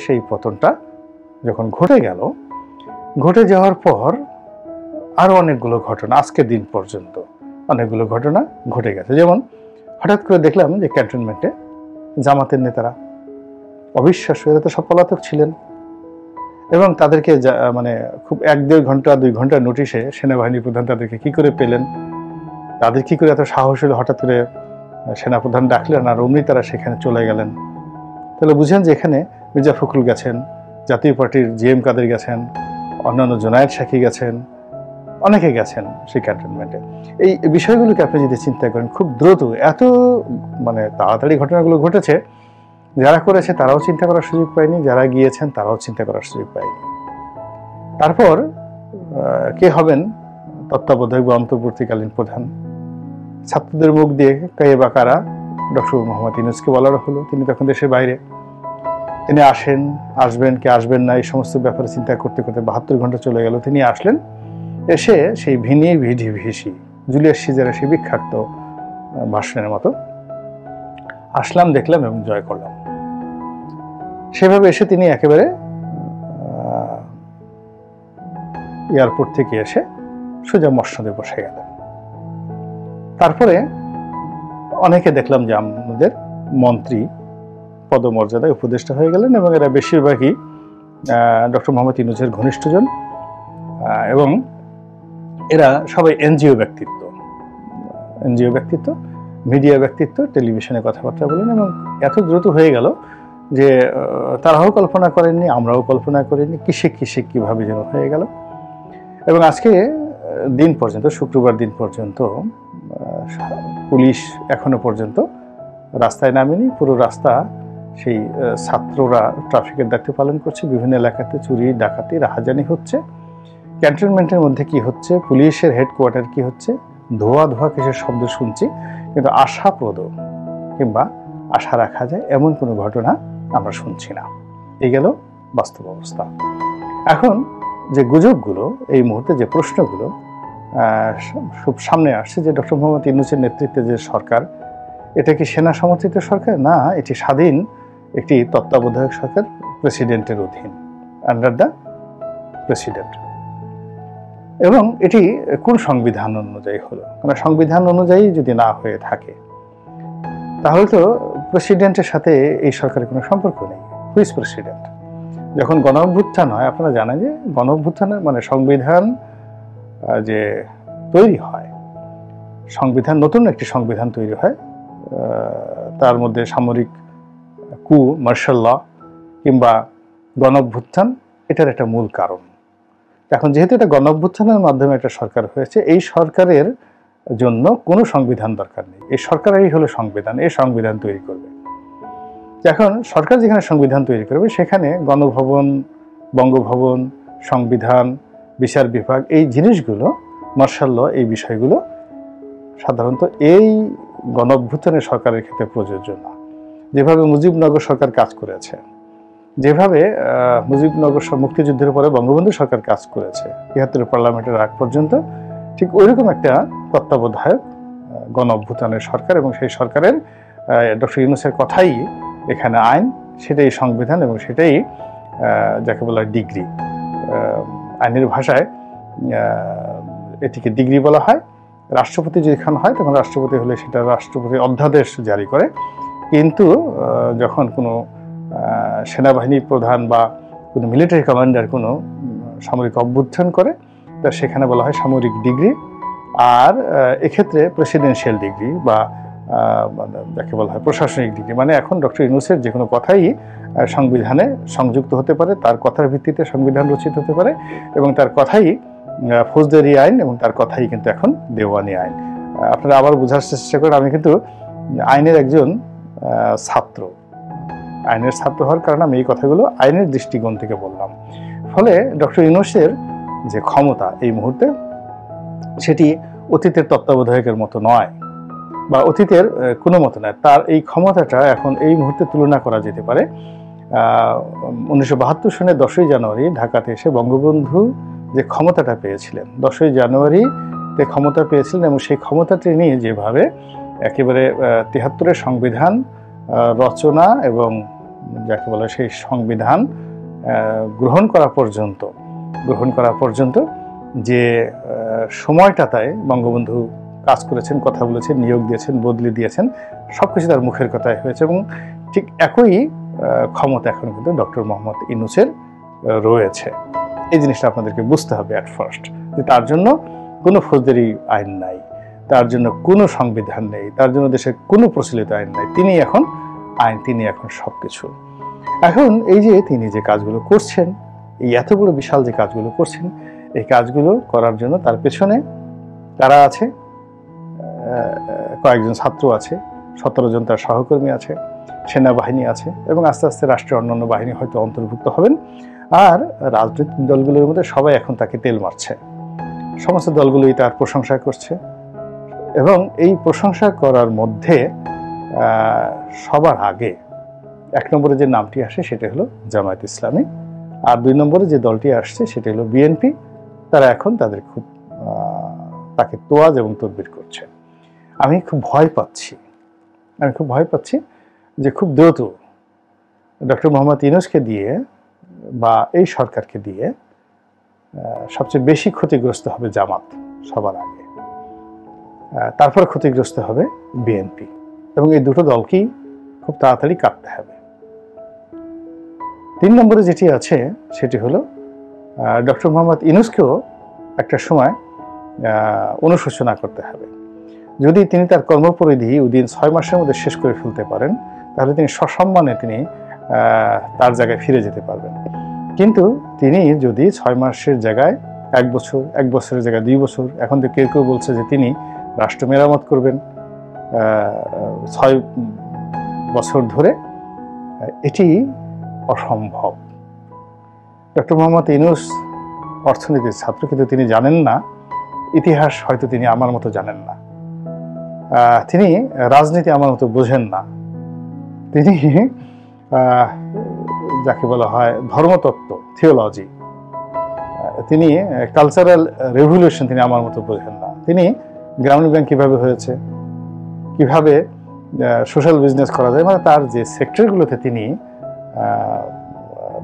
সেই পতনটা যখন ঘটে যাওয়ার পর আরো অনেকগুলো ঘটনা, আজকের দিন পর্যন্ত অনেকগুলো ঘটনা ঘটে গেছে। যেমন হঠাৎ করে দেখলাম যে ক্যান্টনমেন্টে জামাতের নেতারা, অবিশ্বাস্য, এরা তো সব পলাতক ছিলেন, এবং তাদেরকে মানে খুব 1-1.5 ঘন্টা 2 ঘন্টার নোটিশে সেনাবাহিনী প্রধান তাদেরকে কি করে পেলেন, তাদের কি করে এত সাহস হলো হঠাৎ করে সেনাপ্রধান ডাকলেন আর অমনি তারা সেখানে চলে গেলেন। তাহলে বুঝেন যে এখানে মির্জা ফখরুল গেছেন, জাতীয় পার্টির জিএম কাদের গেছেন, অন্যান্য জোনায়েদ সাকি গেছেন, অনেকে গেছেন সেই ক্যান্টনমেন্টে। এই বিষয়গুলোকে আপনি যদি চিন্তা করেন, খুব দ্রুত এত মানে তাড়াতাড়ি ঘটনাগুলো ঘটেছে, যারা করেছে তারাও চিন্তা করার সুযোগ পায়নি, যারা গিয়েছেন তারাও চিন্তা করার সুযোগ পায়নি। তারপর কে হবেন তত্ত্বাবধায়ক বা অন্তর্বর্তীকালীন প্রধান, ছাত্রদের মুখ দিয়ে কে বা কারা ডক্টর মোহাম্মদ ইউনূসকে বলার হলো। তিনি তখন দেশের বাইরে, তিনি আসবেন কি আসবেন না এই সমস্ত ব্যাপারে চিন্তা করতে করতে 72 ঘন্টা চলে গেল। তিনি আসলেন, এসে সেই ভিনি ভিডি ভিসি জুলিয়াস সিজারের সেই বিখ্যাত ভাষণের মতো আসলাম, দেখলাম এবং জয় করলাম। সেভাবে এসে তিনি একেবারে এয়ারপোর্ট থেকে এসে সোজা মসনদে বসে গেলেন। তারপরে অনেকে দেখলাম যে আমাদের মন্ত্রী পদমর্যাদায় উপদেষ্টা হয়ে গেলেন, এবং এরা বেশিরভাগই ডক্টর মোহাম্মদ ইউনূসের ঘনিষ্ঠজন, এবং এরা সবাই এনজিও ব্যক্তিত্ব, মিডিয়া ব্যক্তিত্ব, টেলিভিশনে কথাবার্তা বলেন, এবং এত দ্রুত হয়ে গেল যে তারাও কল্পনা করেননি, আমরাও কল্পনা করিনি, কিসে কিভাবে যেন হয়ে গেল। এবং আজকে দিন পর্যন্ত, শুক্রবার দিন পর্যন্ত পুলিশ এখনো পর্যন্ত রাস্তায় নামেনি। পুরো রাস্তা সেই ছাত্ররা ট্রাফিকের দায়িত্ব পালন করছে, বিভিন্ন এলাকাতে চুরি ডাকাতি রাহাজানি হচ্ছে। ক্যান্টনমেন্টের মধ্যে কি হচ্ছে, পুলিশের হেডকোয়ার্টার কি হচ্ছে, ধোয়া কিসের শব্দ শুনছি, কিন্তু আশাপ্রদ কিংবা আশা রাখা যায় এমন কোনো ঘটনা আমরা শুনছি না। এই গেল বাস্তব অবস্থা। এখন যে গুজবগুলো, এই মুহূর্তে যে প্রশ্নগুলো খুব সামনে আসছে, যে ডক্টর মোহাম্মদ ইউনূসের নেতৃত্বে যে সরকার, এটা কি সেনা সমর্থিত সরকার? না, এটি স্বাধীন একটি তত্ত্বাবধায়ক সরকার, প্রেসিডেন্টের অধীন, আন্ডার দ্য প্রেসিডেন্ট। এবং এটি কোন সংবিধান অনুযায়ী হলো? কারণ সংবিধান অনুযায়ী যদি না হয়ে থাকে তাহলে তো প্রেসিডেন্টের সাথে এই সরকারের কোনো সম্পর্ক নেই। Who's president? যখন গণঅভ্যুত্থান হয়, আপনারা জানেন যে গণঅভ্যুত্থানের মানে সংবিধান যে তৈরি হয়, সংবিধান, নতুন একটি সংবিধান তৈরি হয়, তার মধ্যে সামরিক কু, মার্শাল ল কিংবা গণঅভ্যুত্থান এটার একটা মূল কারণ। এখন যেহেতু এটা গণঅভ্যুত্থানের মাধ্যমে একটা সরকার হয়েছে, এই সরকারের জন্য কোনো সংবিধান দরকার নেই। এই সরকারই হলো সংবিধান, এই সংবিধান তৈরি করবে। এখন সরকার যেখানে সংবিধান তৈরি করবে, সেখানে গণভবন, বঙ্গভবন, সংবিধান, বিচার বিভাগ, এই জিনিসগুলো, মার্শাল ল, এই বিষয়গুলো সাধারণত এই গণঅভ্যুত্থানের সরকারের ক্ষেত্রে প্রযোজ্য না। যেভাবে মুজিবনগর সরকার কাজ করেছে, যেভাবে মুজিবনগর মুক্তিযুদ্ধের পরে বঙ্গবন্ধু সরকার কাজ করেছে ৭৩ পার্লামেন্টের আগ পর্যন্ত, ঠিক ওইরকম একটা তত্ত্বাবধায়ক গণঅভ্যুত্থানের সরকার, এবং সেই সরকারের ডক্টর ইউনূসের কথাই এখানে আইন, সেটাই সংবিধান, এবং সেটাই যাকে বলা হয় ডিগ্রি। আইনের ভাষায় এটিকে ডিগ্রি বলা হয়। রাষ্ট্রপতি যেখানে হয় তখন রাষ্ট্রপতি হলে সেটা রাষ্ট্রপতি অধ্যাদেশ জারি করে, কিন্তু যখন কোনো সেনাবাহিনী প্রধান বা কোনো মিলিটারি কমান্ডার কোনো সামরিক অভ্যুত্থান করে, তা সেখানে বলা হয় সামরিক ডিগ্রি। আর এক্ষেত্রে প্রেসিডেন্সিয়াল ডিগ্রি বা যাকে বলা হয় প্রশাসনিক ডিগ্রি, মানে এখন ডক্টর ইউনূসের যে কোনো কথাই সংবিধানে সংযুক্ত হতে পারে, তার কথার ভিত্তিতে সংবিধান রচিত হতে পারে, এবং তার কথাই ফৌজদারি আইন, এবং তার কথাই কিন্তু এখন দেওয়ানি আইন। আপনারা আবার বোঝার চেষ্টা করেন, আমি কিন্তু আইনের একজন ছাত্র, আইনের ছাত্র হওয়ার কারণে আমি এই কথাগুলো আইনের দৃষ্টিকোণ থেকে বললাম। ফলে ডক্টর ইউনূসের যে ক্ষমতা এই মুহূর্তে, সেটি অতীতের তত্ত্বাবধায়কের মতো নয়, বা অতীতের কোনো মতো নয়। তার এই ক্ষমতাটা এখন এই মুহূর্তে তুলনা করা যেতে পারে 1972 সনের 10ই জানুয়ারি ঢাকাতে এসে বঙ্গবন্ধু যে ক্ষমতাটা পেয়েছিলেন, 10ই জানুয়ারিতে ক্ষমতা পেয়েছিলেন, এবং সেই ক্ষমতাটি নিয়ে যেভাবে একেবারে 73-এর সংবিধান রচনা এবং যাকে বলে সেই সংবিধান গ্রহণ করা পর্যন্ত যে সময়টা তাই বঙ্গবন্ধু কাজ করেছেন, কথা বলেছেন, নিয়োগ দিয়েছেন, বদলি দিয়েছেন, সবকিছু তার মুখের কথাই হয়েছে। এবং ঠিক একই ক্ষমতা এখন কিন্তু ডক্টর মোহাম্মদ ইউনূসের রয়েছে। এই জিনিসটা আপনাদেরকে বুঝতে হবে অ্যাট ফার্স্ট, যে তার জন্য কোনো ফৌজদারি আইন নাই, তার জন্য কোনো সংবিধান নেই, তার জন্য দেশে কোনো প্রচলিত আইন নাই। তিনি এখন আইন, তিনি এখন সবকিছু। এখন এই যে তিনি যে কাজগুলো করছেন, এই এত বড় বিশাল যে কাজগুলো করছেন, এই কাজগুলো করার জন্য তার পেছনে তারা আছে, কয়েকজন ছাত্র আছে, 17 জন তার সহকর্মী আছে, সেনাবাহিনী আছে, এবং আস্তে আস্তে রাষ্ট্রের অন্যান্য বাহিনী হয়তো অন্তর্ভুক্ত হবেন। আর রাজনৈতিক দলগুলোর মধ্যে সবাই এখন তাকে তেল মারছে, সমস্ত দলগুলোই তার প্রশংসা করছে। এবং এই প্রশংসা করার মধ্যে সবার আগে 1 নম্বরে যে নামটি আসে সেটা হলো জামায়াত ইসলামী, আর 2 নম্বরে যে দলটি আসছে সেটা হলো বিএনপি। তারা এখন তাদের খুব তাকে তোয়াজ এবং তদবির করছে। আমি খুব ভয় পাচ্ছি যে খুব দ্রুত ডক্টর মোহাম্মদ ইউনূসকে দিয়ে বা এই সরকারকে দিয়ে সবচেয়ে বেশি ক্ষতিগ্রস্ত হবে জামাত সবার আগে, তারপর ক্ষতিগ্রস্ত হবে বিএনপি, এবং এই দুটো দলকেই খুব তাড়াতাড়ি কাটতে হবে। 3 নম্বরে যেটি আছে সেটি হলো ডক্টর মোহাম্মদ ইউনূসকেও একটা সময় অনুশোচনা করতে হবে। যদি তিনি তার কর্মপরিধি ওদিন 6 মাসের মধ্যে শেষ করে ফেলতে পারেন, তাহলে তিনি সসম্মানে তিনি তার জায়গায় ফিরে যেতে পারবেন। কিন্তু তিনি যদি 6 মাসের জায়গায় 1 বছর, 1 বছরের জায়গায় 2 বছর, এখন তো কেউ বলছে যে তিনি রাষ্ট্র মেরামত করবেন 6 বছর ধরে, এটি অসম্ভব। ডক্টর মোহাম্মদ ইউনূস অর্থনীতির ছাত্র, কিন্তু তিনি জানেন না ইতিহাস, হয়তো তিনি আমার মতো জানেন না, তিনি রাজনীতি আমার মতো বোঝেন না, তিনি যাকে বলা হয় ধর্মতত্ত্ব, থিওলজি, তিনি কালচারাল রেভলিউশন তিনি আমার মতো বোঝেন না। তিনি গ্রামীণ ব্যাংক কিভাবে হয়েছে, কিভাবে সোশ্যাল বিজনেস করা যায়, মানে তার যে সেক্টরগুলোতে তিনি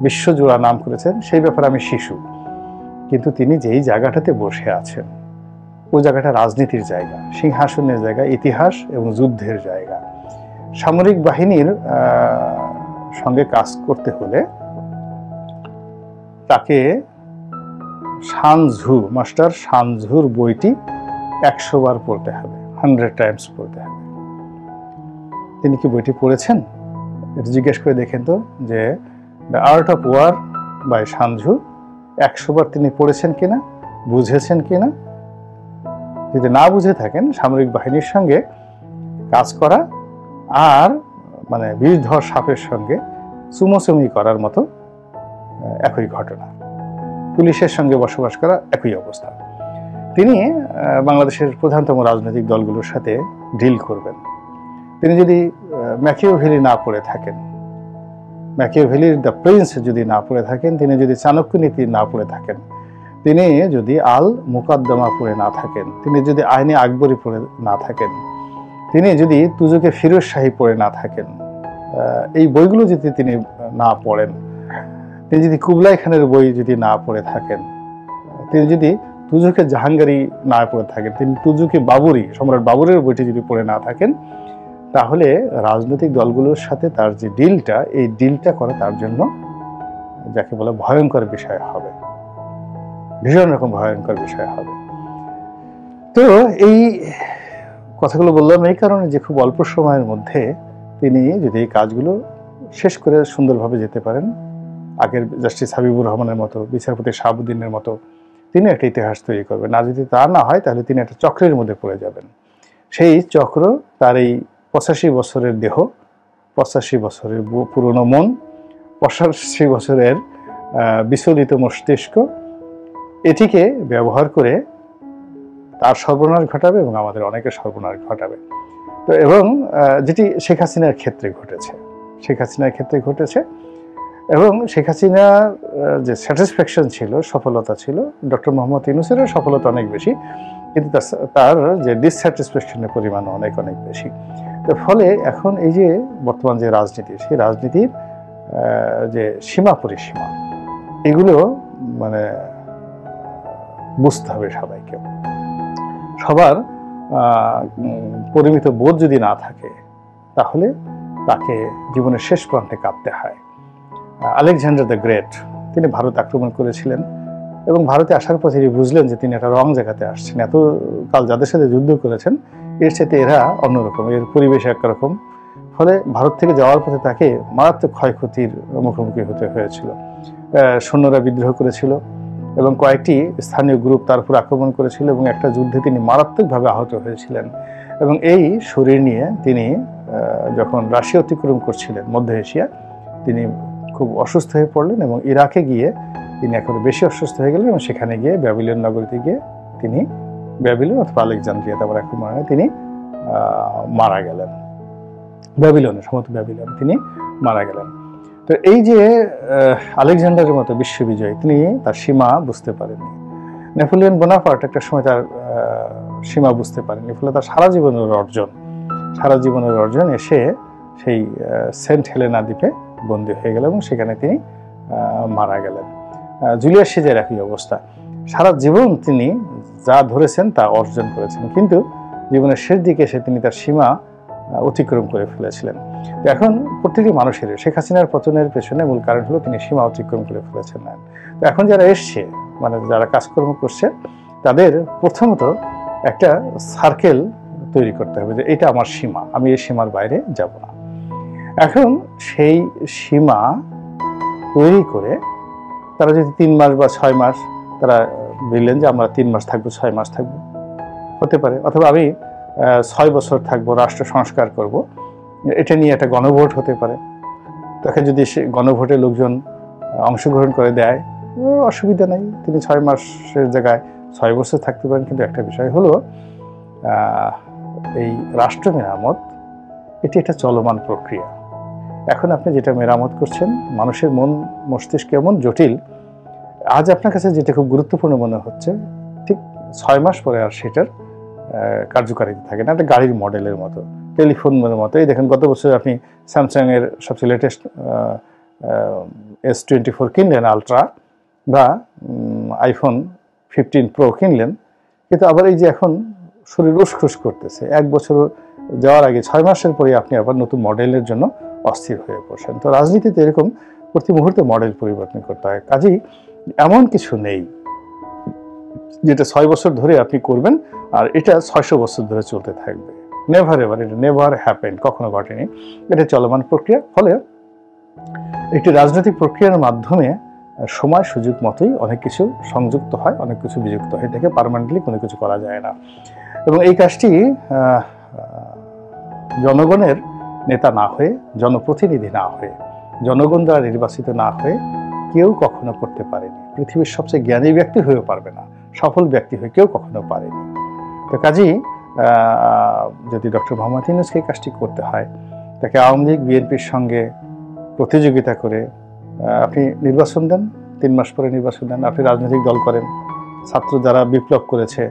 বিশ্বজোড়া নাম করেছেন সেই ব্যাপারে আমি শিশু। কিন্তু তিনি যেই জায়গাটাতে বসে আছেন, ওই জায়গাটা রাজনীতির জায়গা, সিংহাসনের জায়গা, ইতিহাস এবং যুদ্ধের জায়গা। সামরিক বাহিনীর সঙ্গে কাজ করতে হলে তাকে মাস্টার শানঝুর বইটি 100 বার পড়তে হবে, 100 টাইমস পড়তে হবে। তিনি কি বইটি পড়েছেন? এটা জিজ্ঞেস করে দেখেন তো, যে the art of war by Sun Tzu 100 বার তিনি পড়েছেন কিনা, বুঝেছেন কিনা। যদি না বুঝে থাকেন, সামরিক বাহিনীর সঙ্গে কাজ করা আর মানে বিষধর সাপের সঙ্গে চুমোচুমি করার মতো একই ঘটনা, পুলিশের সঙ্গে বসবাস করা একই অবস্থা। তিনি বাংলাদেশের প্রধানতম রাজনৈতিক দলগুলোর সাথে ডিল করবেন। তিনি যদি ম্যাকিয়াভেলি না পড়ে থাকেন, ম্যাকিয়াভেলির দ্য প্রিন্স যদি না পড়ে থাকেন, তিনি যদি চাণক্য নীতি না পড়ে থাকেন, তিনি যদি আল মুকাদ্দমা পড়ে না থাকেন, তিনি যদি আইনে আকবরী পড়ে না থাকেন, তিনি যদি তুজুকে ফিরোজ শাহী পড়ে না থাকেন, এই বইগুলো যদি তিনি না পড়েন, তিনি যদি কুবলাই খানের বই যদি না পড়ে থাকেন, তিনি যদি তুজুকে জাহাঙ্গীরি না পড়ে থাকেন, তিনি তুজুকে বাবুরি, সম্রাট বাবুরের বইটি যদি পড়ে না থাকেন, তাহলে রাজনৈতিক দলগুলোর সাথে তার যে ডিলটা, এই ডিলটা করা তার জন্য যাকে বলে ভয়ঙ্কর বিষয় হবে, ভীষণ রকম ভয়ঙ্কর বিষয় হবে। তো এই কথাগুলো বললাম এই কারণে যে খুব অল্প সময়ের মধ্যে তিনি যদি এই কাজগুলো শেষ করে সুন্দরভাবে যেতে পারেন, আগের জাস্টিস হাবিবুর রহমানের মতো, বিচারপতি শাহাবুদ্দিনের মতো তিনি একটা ইতিহাস তৈরি করবেন। আর যদি তা না হয়, তাহলে তিনি একটা চক্রের মধ্যে পড়ে যাবেন। সেই চক্র, তার এই 85 বছরের দেহ, 85 বছরের পুরনো মন, 85 বছরের বিচলিত মস্তিষ্ক, এটিকে ব্যবহার করে তার সর্বনাশ ঘটাবে এবং আমাদের অনেকের সর্বনাশ ঘটাবে। তো এবং যেটি শেখ হাসিনার ক্ষেত্রে ঘটেছে, এবং শেখ হাসিনার যে স্যাটিসফ্যাকশন ছিল, সফলতা ছিল, ডক্টর মোহাম্মদ ইউনূসেরও সফলতা অনেক বেশি, কিন্তু তার যে ডিসস্যাটিসফ্যাকশনের পরিমাণ অনেক বেশি। তো ফলে এখন এই যে বর্তমান যে রাজনীতি, সেই রাজনীতির যে সীমা পরিসীমা, এগুলো মানে বুঝতে হবে সবাইকে। সবার পরিমিত বোধ যদি না থাকে তাহলে তাকে জীবনের শেষ প্রান্তে কাঁদতে হয়। আলেকজান্ডার দ্য গ্রেট, তিনি ভারত আক্রমণ করেছিলেন এবং ভারতে আসার পর তিনি বুঝলেন যে তিনি একটা রং জায়গাতে আসছেন। এত কাল যাদের সাথে যুদ্ধ করেছেন এর সাথে এরা অন্যরকম, এর পরিবেশ একরকম। ফলে ভারত থেকে যাওয়ার পথে তাকে মারাত্মক ক্ষয়ক্ষতির মুখোমুখি হতে হয়েছিল। সৈন্যরা বিদ্রোহ করেছিল এবং কয়েকটি স্থানীয় গ্রুপ তার উপর আক্রমণ করেছিল এবং একটা যুদ্ধে তিনি মারাত্মকভাবে আহত হয়েছিলেন। এবং এই শরীর নিয়ে তিনি যখন রাশিয়া অতিক্রম করছিলেন, মধ্য এশিয়া, তিনি খুব অসুস্থ হয়ে পড়লেন এবং ইরাকে গিয়ে তিনি একেবারে বেশি অসুস্থ হয়ে গেলেন এবং সেখানে গিয়ে ব্যাবিলন নগরীতে গিয়ে তিনি, ব্যাবিলন অথবা আলেকজান্দ্রিয়া তারপর এখন তিনি মারা গেলেন। ব্যাবিলনে, সম্ভবত ব্যাবিলনে তিনি মারা গেলেন। তো এই যে আলেকজান্ডারের মতো বিশ্ববিজয়ী, তিনি তার সীমা বুঝতে পারেননি। নেপোলিয়ন বোনাপার্ট একটা সময় তার সীমা বুঝতে পারেননি, ফলে তার সারা জীবনের অর্জন এসে সেই সেন্ট হেলেনা দ্বীপে বন্দী হয়ে গেল এবং সেখানে তিনি মারা গেলেন। জুলিয়াস সিজার একই অবস্থা, সারা জীবন তিনি যা ধরেছেন তা অর্জন করেছেন, কিন্তু জীবনের শেষ দিকে এসে তিনি তার সীমা অতিক্রম করে ফেলেছিলেন। এখন প্রত্যেকটি মানুষের, শেখ হাসিনার পতনের পেছনে মূল কারণ হলো তিনি সীমা অতিক্রম করে ফেলেছেন না। তো এখন যারা এসছে, মানে যারা কাজকর্ম করছে, তাদের প্রথমত একটা সার্কেল তৈরি করতে হবে যে এটা আমার সীমা, আমি এই সীমার বাইরে যাব না। এখন সেই সীমা তৈরি করে তারা যদি 3 মাস বা 6 মাস তারা বললেন যে আমরা 3 মাস থাকবো, 6 মাস থাকবো, হতে পারে। অথবা আমি 6 বছর থাকবো, রাষ্ট্র সংস্কার করব, এটা নিয়ে একটা গণভোট হতে পারে। তাকে যদি সে গণভোটে লোকজন অংশগ্রহণ করে দেয়, অসুবিধা নেই, তিনি 6 মাসের জায়গায় 6 বছর থাকতে পারেন। কিন্তু একটা বিষয় হলো এই রাষ্ট্র মেরামত, এটি একটা চলমান প্রক্রিয়া। এখন আপনি যেটা মেরামত করছেন, মানুষের মন মস্তিষ্ক এমন জটিল, আজ আপনার কাছে যেটা খুব গুরুত্বপূর্ণ মনে হচ্ছে, ঠিক 6 মাস পরে আর সেটার কার্যকারিতা থাকে না। একটা গাড়ির মডেলের মতো, টেলিফোনের মতো। এই দেখেন, গত বছর আপনি স্যামসাংয়ের সবচেয়ে লেটেস্ট S24 কিনলেন আলট্রা, বা আইফোন 15 প্রো কিনলেন, কিন্তু আবার এই যে এখন শরীর উসখুস করতেছে, 1 বছর যাওয়ার আগে 6 মাসের পরে আপনি আবার নতুন মডেলের জন্য অস্থির হয়ে পড়ছেন। তো রাজনীতিতে এরকম প্রতি মুহূর্তে মডেল পরিবর্তন করতে হয়। কাজেই এমন কিছু নেই যেটা 6 বছর ধরে আপনি করবেন আর এটা 600 বছর ধরে চলতে থাকবে। নেভার এভার, এটা নেভার হ্যাপেন, কখনো ঘটেনি। এটা চলমান প্রক্রিয়া। ফলে একটি রাজনৈতিক প্রক্রিয়ার মাধ্যমে সময় সুযোগ মতোই অনেক কিছু সংযুক্ত হয়, অনেক কিছু বিযুক্ত হয়, এটাকে পার্মানেন্টলি কোনো কিছু করা যায় না। এবং এই কাজটি জনগণের নেতা না হয়ে, জনপ্রতিনিধি না হয়ে, জনগণ দ্বারা নির্বাচিত না হয়ে কেউ কখনো করতে পারেনি। পৃথিবীর সবচেয়ে জ্ঞানী ব্যক্তি হয়েও পারবে না, সফল ব্যক্তি হয়ে কেউ কখনো পারেনি। তো কাজেই যদি ডক্টর মোহাম্মদ ইউনূসকে এই কাজটি করতে হয়, তাকে আওয়ামী লীগ বিএনপির সঙ্গে প্রতিযোগিতা করে আপনি নির্বাচন দেন, 3 মাস পরে নির্বাচন দেন, আপনি রাজনৈতিক দল করেন, ছাত্র যারা বিপ্লব করেছে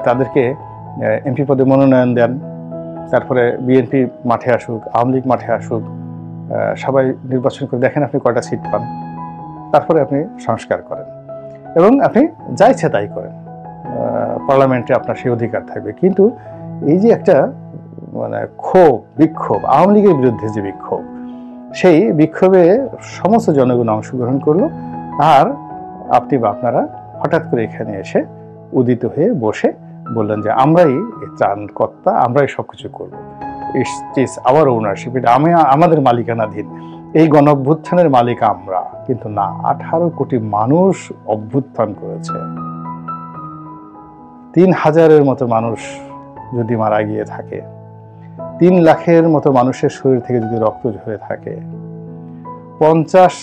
তাদেরকে এমপি পদে মনোনয়ন দেন, তারপরে বিএনপি মাঠে আসুক, আওয়ামী লীগ মাঠে আসুক, সবাই নির্বাচন করে দেখেন আপনি কয়টা সিট পান, তারপরে আপনি সংস্কার করেন এবং আপনি যা ইচ্ছা তাই করেন, পার্লামেন্টে আপনার সেই অধিকার থাকবে। কিন্তু এই যে একটা মানে ক্ষোভ, বিক্ষোভ, আওয়ামী লীগের বিরুদ্ধে যে বিক্ষোভ, সেই বিক্ষোভে সমস্ত জনগণ অংশগ্রহণ করলো, আর আপনি বা আপনারা হঠাৎ করে এখানে এসে উদিত হয়ে বসে বললেন যে আমরাই ত্রাণকর্তা, আমরাই সবকিছু করবো, ইটস আওয়ার ওনারশিপ, এটা আমাদের মালিকানাধীন, এই গণ অভ্যুত্থানের মালিক আমরা। কিন্তু না, 18 কোটি মানুষ অভ্যুত্থান করেছে। 3000-এর মতো মানুষ যদি মারা গিয়ে থাকে, 3 লাখের মতো মানুষের শরীর থেকে যদি রক্ত ঝরে থাকে, 50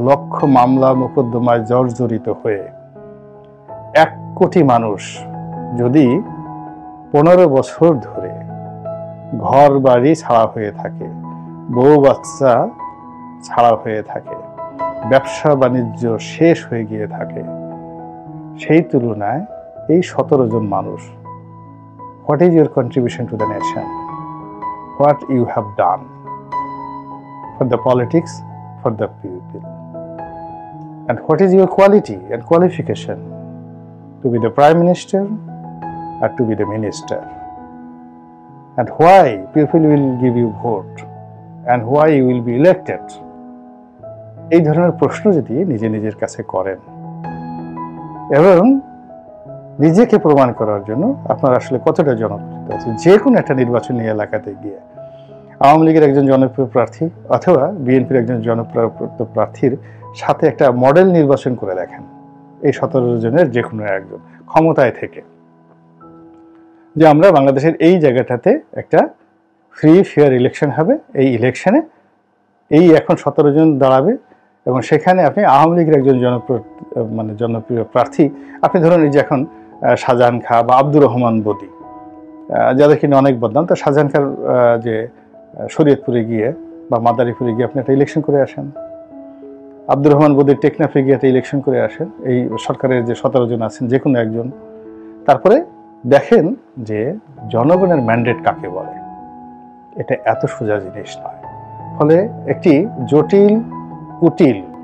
লক্ষ মামলা মোকদ্দমায় জর্জরিত হয়ে 1 কোটি মানুষ যদি 15 বছর ধরে ঘর বাড়ি ছাড়া হয়ে থাকে, বউ বাচ্চা ছাড়া হয়ে থাকে, ব্যবসা বাণিজ্য শেষ হয়ে গিয়ে থাকে, সেই তুলনায় এই 17 জন মানুষ, what is your contribution to the nation? What you have done for the politics for the people. And what is your quality and qualification to be the Prime Minister or to be the Minister? And why people will give you vote and why you will be elected? এই ধরনের প্রশ্ন যদি নিজের কাছে করেন এবং নিজেকে প্রমাণ করার জন্য আপনার আসলে কতটা জনপ্রিয়তা আছে যে কোনো একটা নির্বাচনী এলাকাতে গিয়ে আওয়ামী লীগের একজন জনপ্রিয় প্রার্থী অথবা বিএনপির একজন জনপ্রিয় প্রার্থীর সাথে একটা মডেল নির্বাচন করে দেখেন, এই 17 জনের যে কোনো একজন ক্ষমতায় থেকে, যে আমরা বাংলাদেশের এই জায়গাটাতে একটা ফ্রি ফেয়ার ইলেকশন হবে, এই ইলেকশনে এই এখন 17 জন দাঁড়াবে এবং সেখানে আপনি আওয়ামী লীগের একজন জনপ্রিয় প্রার্থী আপনি ধরুন এই যে এখন শাহজাহান খাঁ বা আব্দুর রহমান বদি যাদের কিনা অনেক বদনাম, তো শাহজাহান খাঁর যে শরীয়তপুরে গিয়ে বা মাদারীপুরে গিয়ে আপনি একটা ইলেকশন করে আসেন, আব্দুর রহমান বদির টেকনাফে গিয়ে একটা ইলেকশন করে আসেন, এই সরকারের যে 17 জন আছেন যে কোনো একজন, তারপরে দেখেন যে জনগণের ম্যান্ডেট কাকে বলে। এটা এত সোজা জিনিস নয়। ফলে একটি জটিল কুটিল